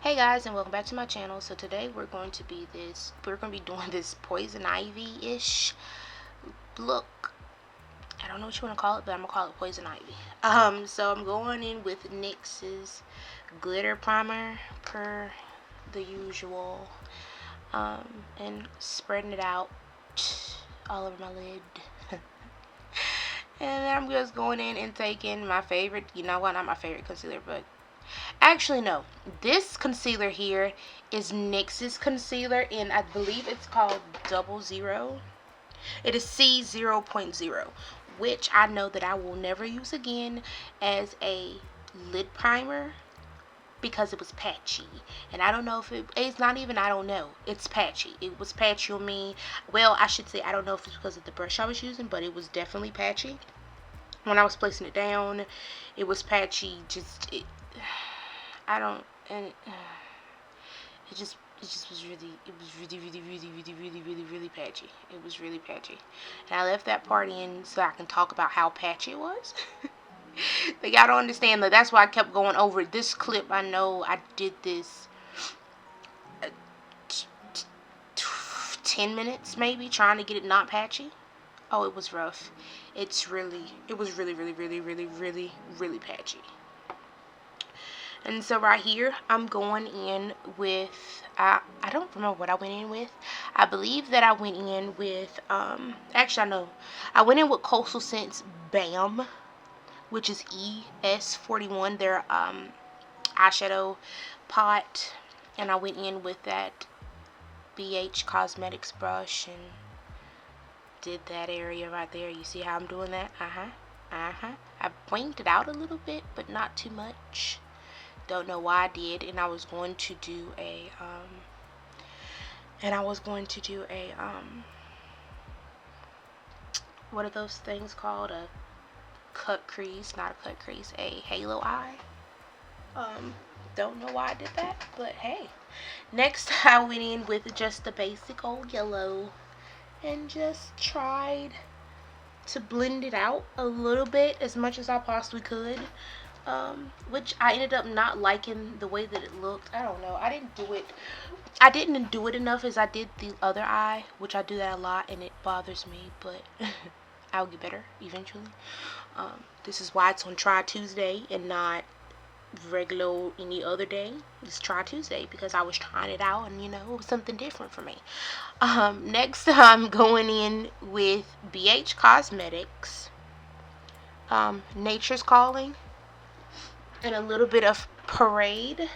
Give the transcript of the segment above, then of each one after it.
Hey guys, and welcome back to my channel. So today we're going to be doing this poison ivy-ish look. I don't know what you want to call it, but I'm gonna call it poison ivy. So I'm going in with NYX's glitter primer per the usual, and spreading it out all over my lid. And then I'm just going in and taking my favorite, not my favorite concealer, but actually, no. This concealer here is NYX's concealer, and I believe it's called 00. It is C0.0, which I know that I will never use again as a lid primer because it was patchy. And I don't know if it's not even, I don't know. It's patchy. It was patchy on me. Well, I should say, I don't know if it's because of the brush I was using, but it was definitely patchy. When I was placing it down, it was patchy. I don't, and it just was really patchy. It was really patchy. And I left that part in so I can talk about how patchy it was. But y'all don't understand that. That's why I kept going over this clip. I know I did this 10 minutes maybe trying to get it not patchy. Oh, it was rough. It was really patchy. And so right here, I'm going in with, I don't remember what I went in with. I believe that I went in with, actually I know. I went in with Coastal Scents BAM, which is ES41, their eyeshadow pot. And I went in with that BH Cosmetics brush and did that area right there. You see how I'm doing that? I pointed it out a little bit, but not too much. Don't know why I did. And I was going to do a what are those things called? A cut crease, not a cut crease, a halo eye. Don't know why I did that, but hey. Next I went in with just the basic old yellow and just tried to blend it out a little bit as much as I possibly could. Which I ended up not liking the way that it looked. I don't know. I didn't do it enough as I did the other eye, which I do that a lot and it bothers me, but I'll get better eventually. This is why it's on Try Tuesday and not regular any other day. It's Try Tuesday because I was trying it out and it was something different for me. Next I'm going in with BH Cosmetics, Nature's Calling, and a little bit of Parade,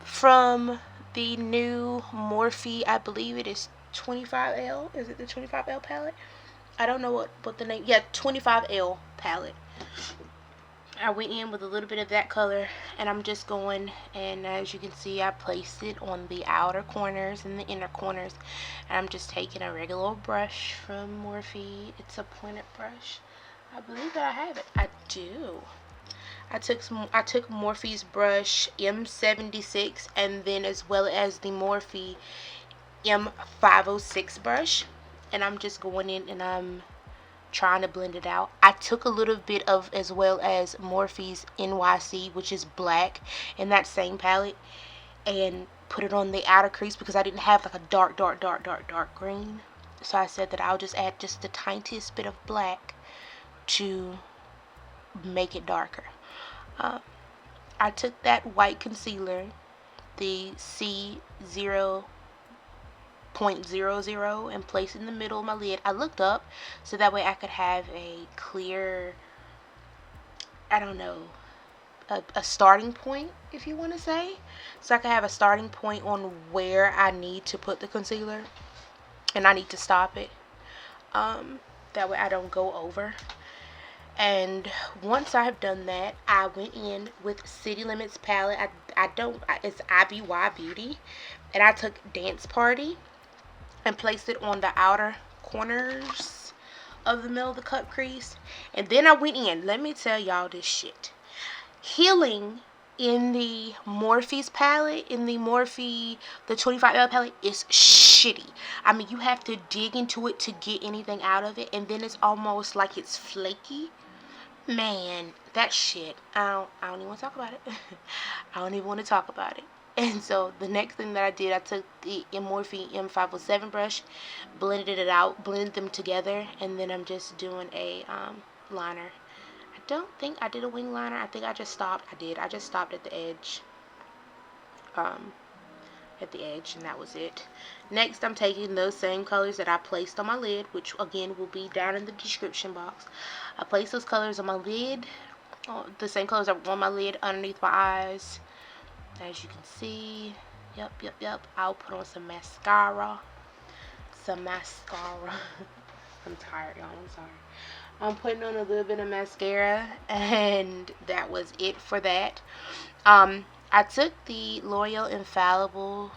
from the new Morphe, I believe it is 25L. Is it the 25L palette? I don't know what the name, yeah, 25L palette. I went in with a little bit of that color, and I'm just going, and as you can see, I placed it on the outer corners and the inner corners, and I'm just taking a regular brush from Morphe. It's a pointed brush. I believe that I have it. I do. I took Morphe's brush M76, and then as well as the Morphe M506 brush, and I'm just going in and I'm trying to blend it out. I took a little bit of as well as Morphe's NYC, which is black, in that same palette, and put it on the outer crease because I didn't have like a dark green. So I said that I'll just add just the tiniest bit of black to make it darker. I took that white concealer, the C0.00, and placed it in the middle of my lid. I looked up so that way I could have a clear, I don't know, a starting point, if you want to say. So I could have a starting point on where I need to put the concealer and I need to stop it. That way I don't go over. And once I've done that, I went in with City Limits palette. It's IBY Beauty, and I took Dance Party and placed it on the outer corners of the middle of the cut crease. And then I went in, let me tell y'all this shit. Healing in the Morphe's palette, in the Morphe, the 25L palette, is shitty. I mean, you have to dig into it to get anything out of it, and then it's almost like it's flaky. Man, that shit, I don't even want to talk about it. I don't even want to talk about it. And so the next thing that I did, I took the Morphe M507 brush, blended it out, blended them together, and then I'm just doing a liner. I don't think I did a wing liner. I think I just stopped. I did. I just stopped at the edge. And that was it. Next, I'm taking those same colors that I placed on my lid, which again will be down in the description box. I placed those colors on my lid, the same colors that were on my lid underneath my eyes. As you can see, yep. I'll put on some mascara. I'm tired, y'all. I'm sorry. I'm putting on a little bit of mascara, and that was it for that. I took the L'Oreal Infallible,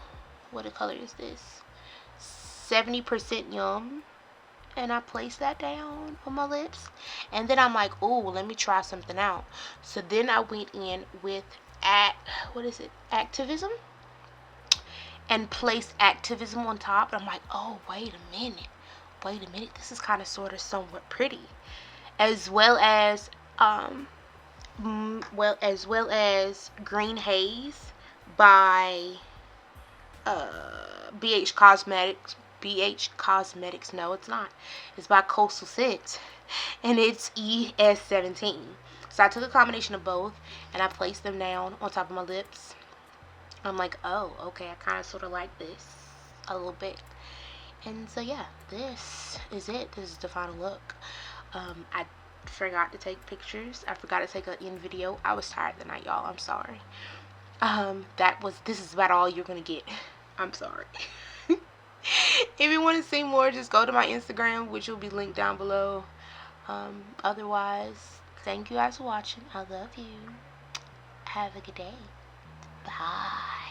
what color is this? 70% Yum, and I placed that down on my lips. And then I'm like, oh, let me try something out. So then I went in with Activism, and placed Activism on top. And I'm like, oh, wait a minute, this is kind of sort of somewhat pretty, as well as Green Haze by BH Cosmetics. No, it's not. It's by Coastal Scents, and it's ES17. So I took a combination of both, and I placed them down on top of my lips. I'm like, oh, okay, I kind of sort of like this a little bit. And so yeah, this is it. This is the final look. I forgot to take pictures. I forgot to take an in video. I was tired the night, y'all. I'm sorry. This is about all you're gonna get. I'm sorry. If you want to see more, just go to my Instagram, which will be linked down below. Otherwise, thank you guys for watching. I love you. Have a good day. Bye.